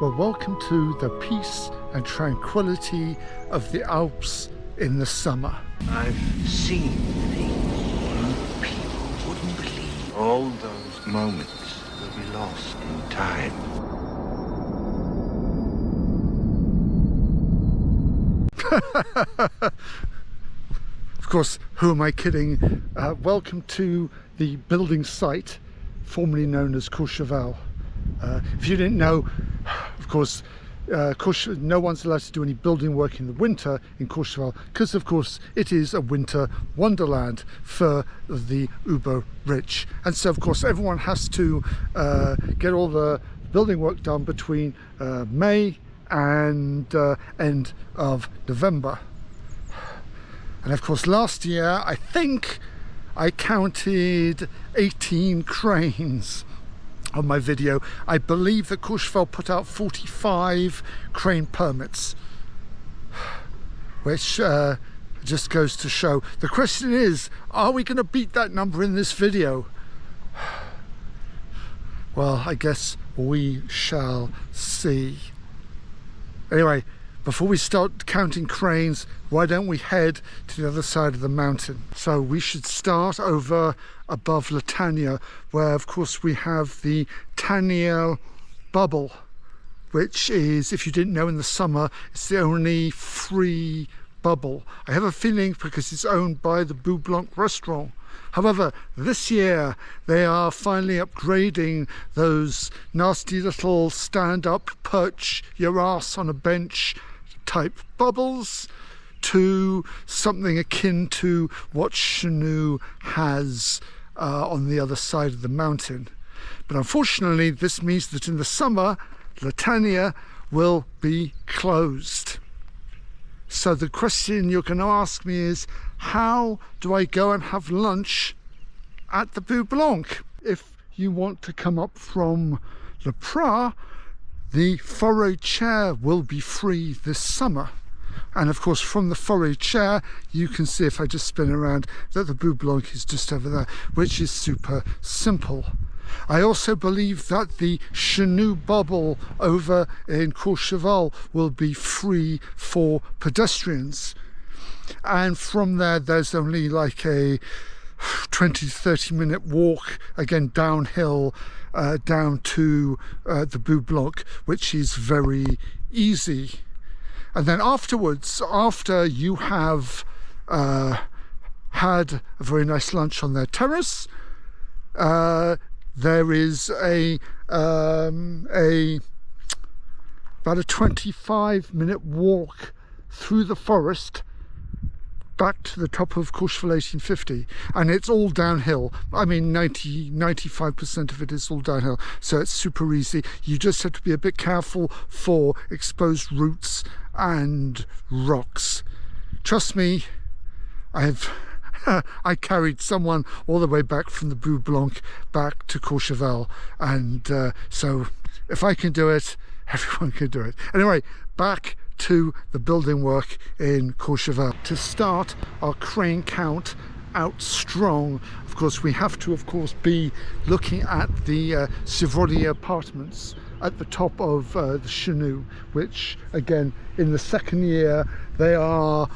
Well, welcome to the peace and tranquility of the Alps in the summer. I've seen things you people wouldn't believe. All those moments will be lost in time. Of course, who am I kidding? Welcome to the building site formerly known as Courchevel. If you didn't know, of course, no one's allowed to do any building work in the winter in Courchevel because, of course, it is a winter wonderland for the uber rich. And so, of course, everyone has to get all the building work done between May and end of November. And of course, last year, I think I counted 18 cranes on my video. I believe that Courchevel put out 45 crane permits, which just goes to show. The question is, are we going to beat that number in this video? Well, I guess we shall see. Anyway, before we start counting cranes, why don't we head to the other side of the mountain? So we should start over above Tania, where of course we have the Tania bubble, which is, if you didn't know, in the summer, it's the only free bubble. I have a feeling because it's owned by the Byblos restaurant. However, this year they are finally upgrading those nasty little stand-up, perch your ass on a bench type bubbles to something akin to what Chalet has on the other side of the mountain. But unfortunately, this means that in the summer, Tania will be closed. So the question you're going to ask me is, how do I go and have lunch at the Byblos? If you want to come up from Le Prat, the forage chair will be free this summer. And of course, from the forage chair, you can see, if I just spin around, that the Byblos is just over there, which is super simple. I also believe that the Chalet bubble over in Courchevel will be free for pedestrians. And from there, there's only like a 20 to 30 minute walk, again downhill, down to the Byblos, which is very easy. And then afterwards, after you have had a very nice lunch on their terrace, there is about a 25-minute walk through the forest back to the top of Courchevel 1850, and it's all downhill. I mean, 95% of it is all downhill, so it's super easy. You just have to be a bit careful for exposed roots and rocks. Trust me, I carried someone all the way back from the Byblos back to Courchevel, and so if I can do it, everyone can do it. Anyway, back to the building work in Courchevel. To start our crane count out strong, of course, we have to, of course, be looking at the Sivoliere apartments at the top of the Chalet, which, again, in the second year, they are,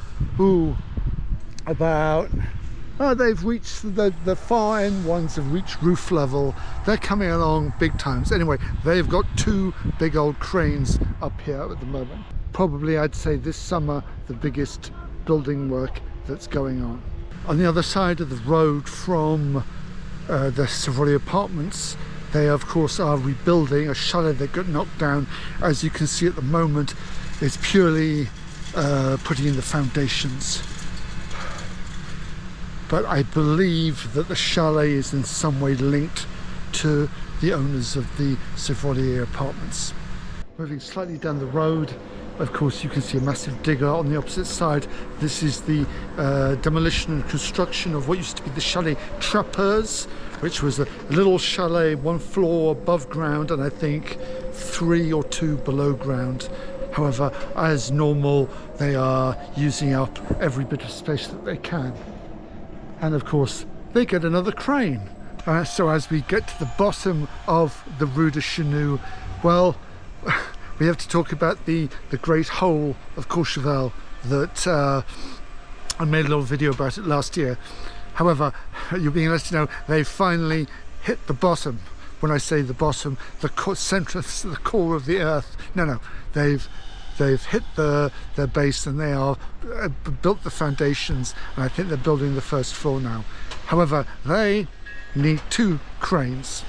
they've reached, the fine ones have reached roof level. They're coming along big times. Anyway, they've got two big old cranes up here at the moment. Probably, I'd say, this summer, the biggest building work that's going on. On the other side of the road from the Sivoliere apartments, they of course are rebuilding a chalet that got knocked down. As you can see at the moment, it's purely putting in the foundations. But I believe that the chalet is in some way linked to the owners of the Sivoliere apartments. Moving slightly down the road, of course, you can see a massive digger on the opposite side. This is the demolition and construction of what used to be the Chalet Trappeurs, which was a little chalet, one floor above ground and I think 3 or 2 below ground. However, as normal, they are using up every bit of space that they can. And of course, they get another crane. So as we get to the bottom of the Rue de Nogetil, well, we have to talk about the great hole of Courchevel that I made a little video about it last year. However, you're being let to know they finally hit the bottom. When I say the bottom, the centre, the core of the earth. No, they've hit their base, and they are built the foundations, and I think they're building the first floor now. However, they need 2 cranes.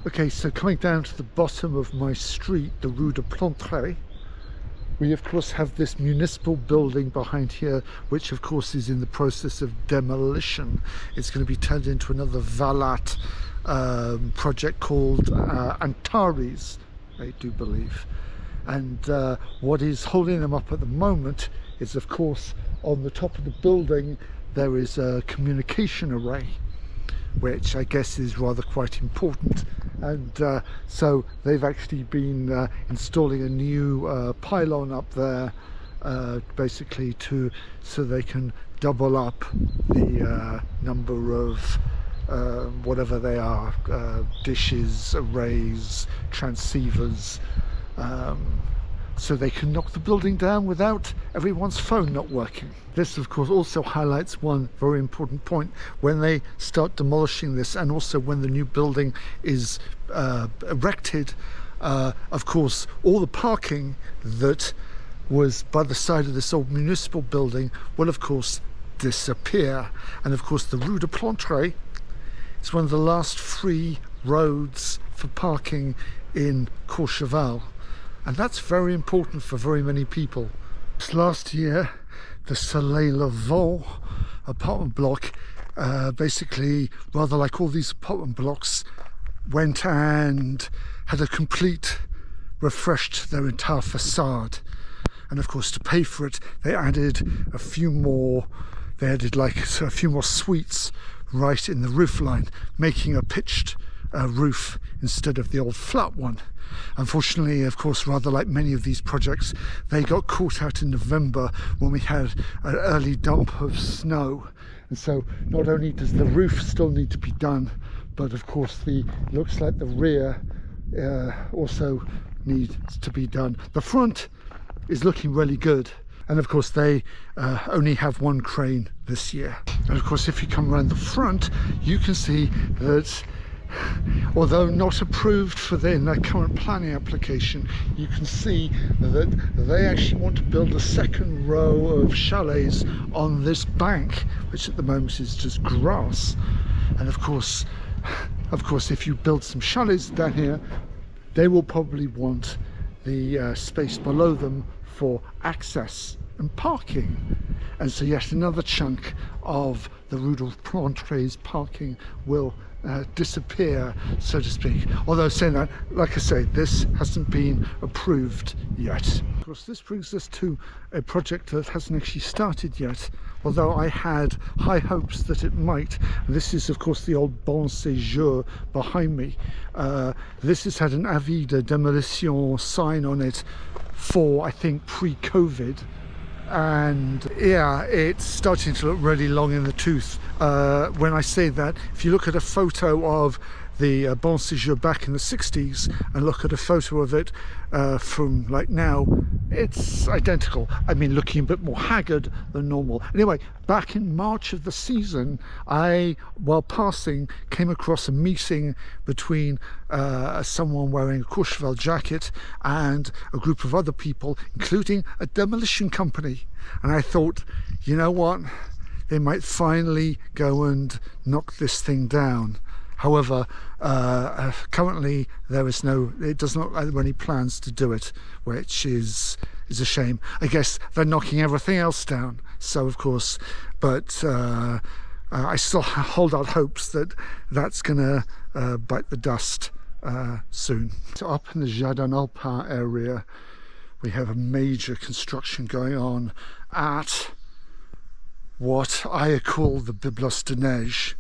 Okay, so coming down to the bottom of my street, the Rue de Nogetil, we of course have this municipal building behind here, which of course is in the process of demolition. It's going to be turned into another Vallat project called Antares, I do believe. And what is holding them up at the moment is, of course, on the top of the building there is a communication array, which I guess is rather quite important. And so they've actually been installing a new pylon up there, basically so they can double up the number of whatever they are, dishes, arrays, transceivers, so they can knock the building down without everyone's phone not working. This of course also highlights one very important point: when they start demolishing this, and also when the new building is erected, of course all the parking that was by the side of this old municipal building will of course disappear. And of course the Rue de Nogetil is one of the last free roads for parking in Courchevel, and that's very important for very many people. Last year the Soleil Lavant apartment block, basically rather like all these apartment blocks, went and had a complete refreshed their entire facade. And of course to pay for it they added a few more, like a few more suites right in the roof line, making a pitched roof instead of the old flat one. Unfortunately, of course, rather like many of these projects, they got caught out in November when we had an early dump of snow, and so not only does the roof still need to be done, but of course looks like the rear also needs to be done. The front is looking really good, and of course they only have 1 crane this year. And of course if you come around the front, you can see that although not approved for their current planning application, you can see that they actually want to build a 2nd row of chalets on this bank, which at the moment is just grass. And of course if you build some chalets down here, they will probably want the space below them for access and parking, and so yet another chunk of the Rue de Nogtil's parking will disappear, so to speak. Although saying that, like I say, this hasn't been approved yet. Of course, this brings us to a project that hasn't actually started yet, although I had high hopes that it might. This is of course the old Bon Sejour behind me. This has had an avis de demolition sign on it for, I think, pre-COVID. And yeah, it's starting to look really long in the tooth. When I say that, if you look at a photo of the Bon Séjour back in the 60s and look at a photo of it from like now, it's identical. I mean, looking a bit more haggard than normal. Anyway, back in March of the season, I, while passing, came across a meeting between someone wearing a Courchevel jacket and a group of other people, including a demolition company. And I thought, you know what? They might finally go and knock this thing down. However, currently there is it does not have any plans to do it, which is a shame. I guess they're knocking everything else down. So of course, but I still hold out hopes that that's gonna bite the dust soon. So up in the Jardin Alpes area, we have a major construction going on at what I call the Byblos de Neiges.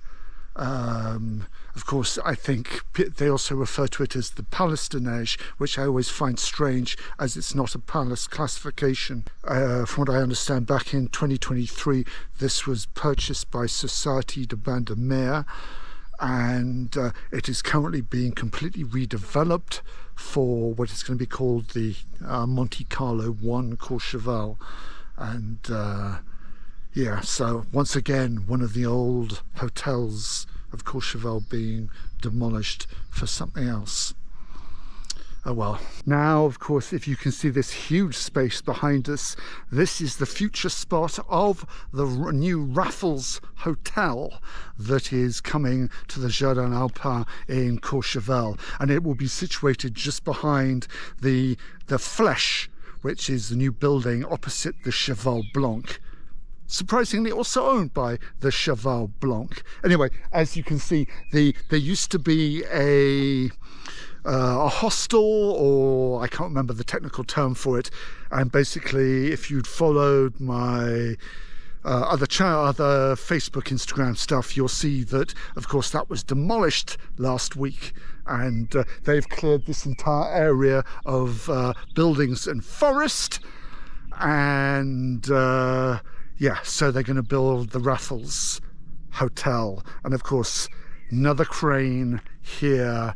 Of course, I think they also refer to it as the Palace de Neiges, which I always find strange as it's not a palace classification. From what I understand, back in 2023, this was purchased by Société de Bains de Mer, and it is currently being completely redeveloped for what is going to be called the Monte Carlo 1 Courchevel. And yeah, so once again, one of the old hotels of Courchevel being demolished for something else. Oh well. Now, of course, if you can see this huge space behind us, this is the future spot of the new Raffles Hotel that is coming to the Jardin Alpes in Courchevel, and it will be situated just behind the Flèche, which is the new building opposite the Cheval Blanc. Surprisingly also owned by the Cheval Blanc. Anyway, as you can see, there used to be a hostel, or I can't remember the technical term for it, and basically if you'd followed my other Facebook, Instagram stuff, you'll see that of course that was demolished last week, and they've cleared this entire area of buildings and forest, and yeah, so they're going to build the Raffles Hotel, and of course another crane here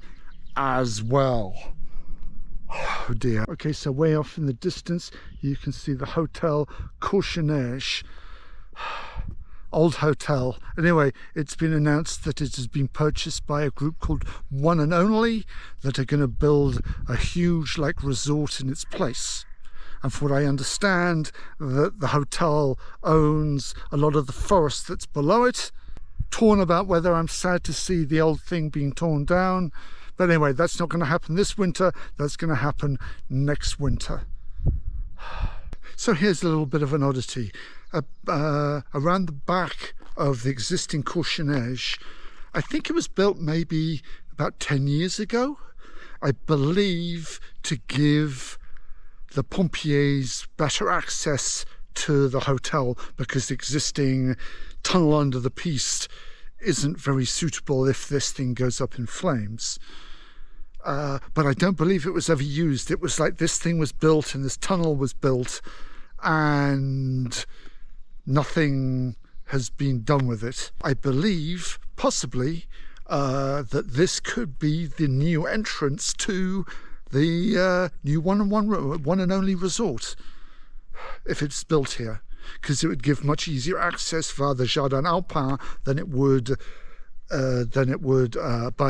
as well. Oh dear. Okay, so way off in the distance you can see the Hotel Courcheneige. Old hotel. Anyway, it's been announced that it has been purchased by a group called One and Only, that are going to build a huge resort in its place. And from what I understand, that the hotel owns a lot of the forest that's below it. Torn about whether I'm sad to see the old thing being torn down. But anyway, that's not going to happen this winter. That's going to happen next winter. So here's a little bit of an oddity. Around the back of the existing Courcheneige, I think it was built maybe about 10 years ago, I believe, to give the pompiers better access to the hotel, because the existing tunnel under the piste isn't very suitable if this thing goes up in flames. But I don't believe it was ever used. It was like this thing was built and this tunnel was built and nothing has been done with it. I believe possibly that this could be the new entrance to the new one and only resort, if it's built here, because it would give much easier access via the Jardin Alpes than it would by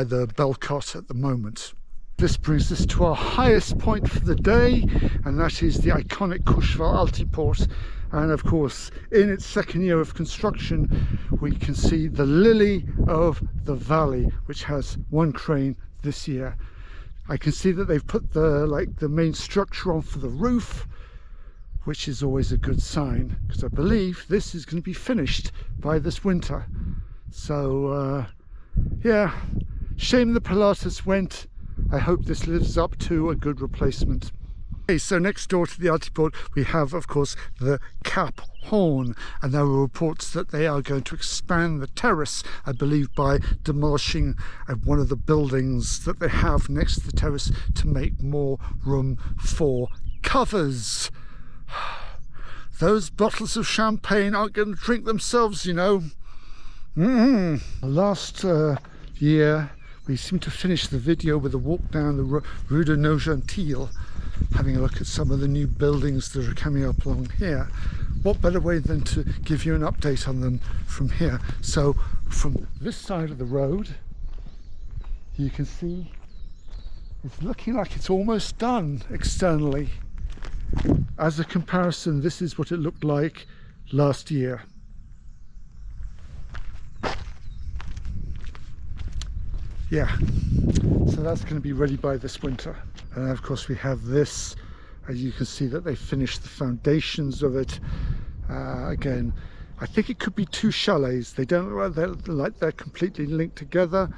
the Bellecote at the moment. This brings us to our highest point for the day, and that is the iconic Courchevel Altiport. And of course, in its second year of construction, we can see the Lilly of the Valley, which has one crane this year. I can see that they've put the main structure on for the roof, which is always a good sign, because I believe this is going to be finished by this winter. So yeah, shame the Pilatus went. I hope this lives up to a good replacement. Okay, so next door to the Altiport we have, of course, the Cap Horn, and there are reports that they are going to expand the terrace, I believe by demolishing one of the buildings that they have next to the terrace to make more room for covers. Those bottles of champagne aren't going to drink themselves, you know. Last year we seem to finish the video with a walk down the Rue de Nogetil, having a look at some of the new buildings that are coming up along here. What better way than to give you an update on them from here. So from this side of the road, you can see it's looking like it's almost done externally. As a comparison, this is what it looked like last year. Yeah, so that's going to be ready by this winter. And of course we have this, as you can see that they finished the foundations of it. Again, I think it could be two chalets. They don't look like they're completely linked together.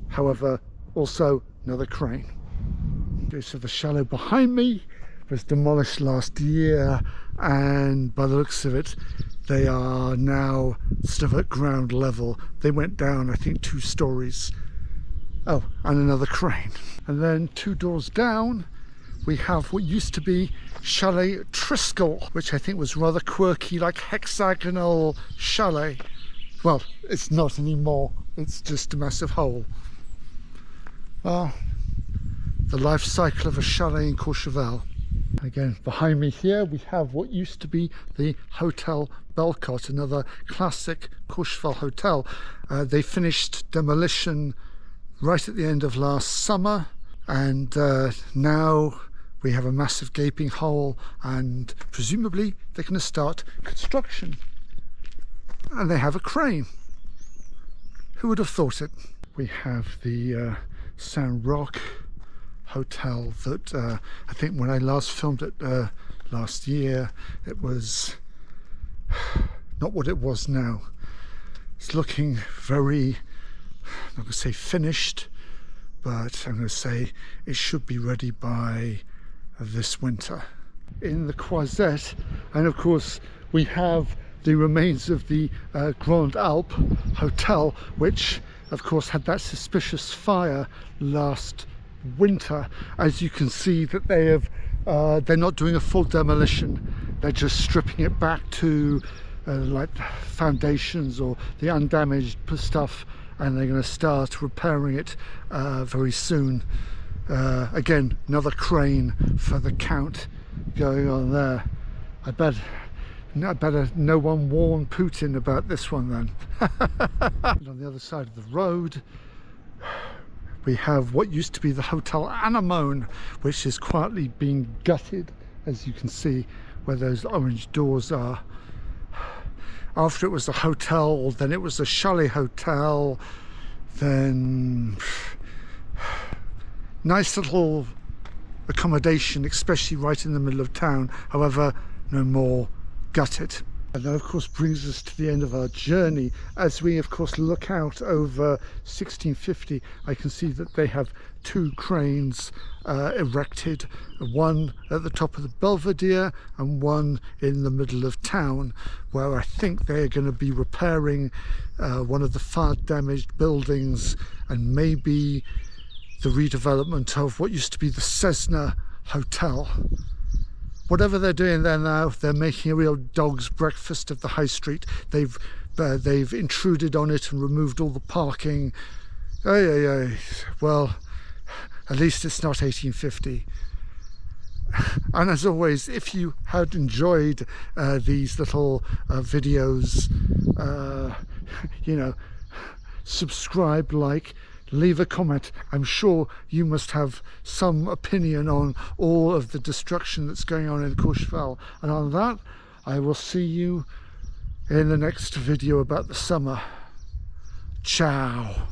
However, also another crane. Okay, so the chalet behind me was demolished last year, and by the looks of it, they are now sort of at ground level. They went down, I think, 2 stories. Oh, and another crane. And then 2 doors down we have what used to be Chalet Triskill, which I think was rather quirky, like hexagonal chalet. Well, it's not anymore, it's just a massive hole. Well, the life cycle of a chalet in Courchevel. Again, behind me here we have what used to be the Hotel Bellecote, another classic Courchevel hotel. They finished demolition right at the end of last summer, and now we have a massive gaping hole, and presumably they're going to start construction. And they have a crane. Who would have thought it? We have the St Roch hotel that I think when I last filmed it last year, it was not what it was now. It's looking very, I'm not going to say finished, but I'm going to say it should be ready by this winter. In the Croisette, and of course we have the remains of the Grand Alpes hotel, which of course had that suspicious fire last winter. As you can see that they have they're not doing a full demolition, they're just stripping it back to like foundations or the undamaged stuff, and they're going to start repairing it very soon. Again, another crane for the count going on there. I better no one warn Putin about this one then. And on the other side of the road we have what used to be the Hotel Anemones, which is quietly being gutted, as you can see where those orange doors are. After it was a hotel, then it was a chalet hotel, then nice little accommodation, especially right in the middle of town. However, no more, gutted. And that of course brings us to the end of our journey. As we of course look out over 1650, I can see that they have two cranes erected, one at the top of the Belvedere and one in the middle of town, where I think they're going to be repairing one of the fire damaged buildings and maybe the redevelopment of what used to be the Cessna Hotel. Whatever they're doing there now, they're making a real dog's breakfast of the high street. They've intruded on it and removed all the parking. Well, at least it's not 1850. And as always, if you had enjoyed these little videos, you know, subscribe, like, leave a comment. I'm sure you must have some opinion on all of the destruction that's going on in Courchevel. And on that, I will see you in the next video about the summer. Ciao.